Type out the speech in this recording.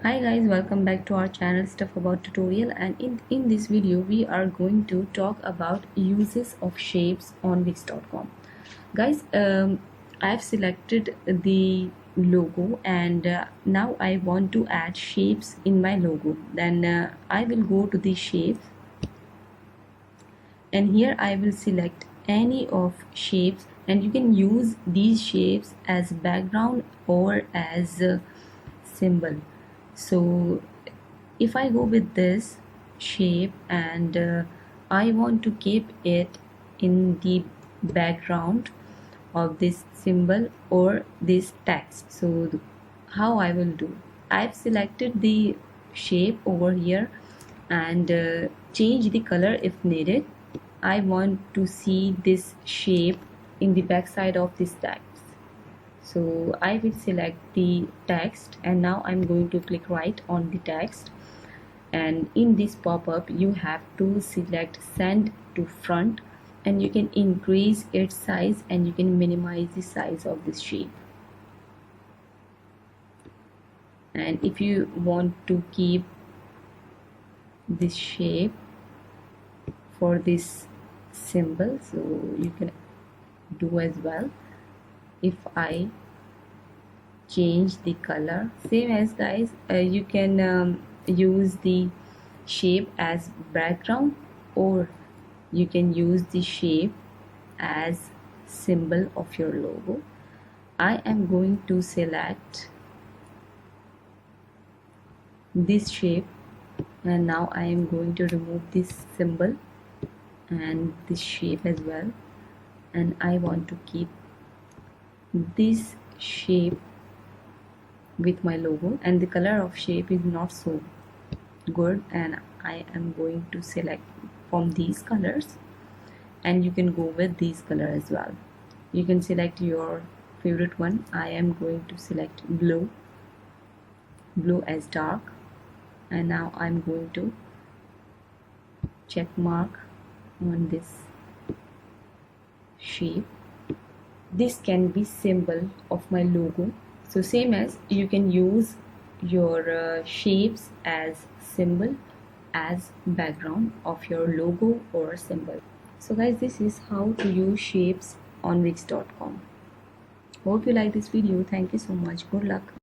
Hi guys, welcome back to our channel Stuff About Tutorial, and in this video we are going to talk about uses of shapes on Wix.com. Guys, I've selected the logo and now I want to add shapes in my logo. Then I will go to the shapes and here I will select any of shapes, and you can use these shapes as background or as a symbol. So if I go with this shape and I want to keep it in the background of this symbol or this text, so how I will do, I've selected the shape over here and change the color if needed. I want to see this shape in the back side of this text, so I will select the text and now I'm going to click right on the text, and in this pop-up you have to select send to front, and you can increase its size and you can minimize the size of this shape. And if you want to keep this shape for this symbol, so you can do as well. If I change the color, same as guys, you can use the shape as background or you can use the shape as symbol of your logo. I am going to select this shape and now I am going to remove this symbol and this shape as well, and I want to keep this shape with my logo, and the color of shape is not so good, and I am going to select from these colors, and you can go with these color as well. You can select your favorite one. I am going to select blue as dark, and now I'm going to check mark on this shape. This can be symbol of my logo, so same as you can use your shapes as symbol as background of your logo or symbol. So guys, this is how to use shapes on Wix.com. Hope you like this video. Thank you so much. Good luck.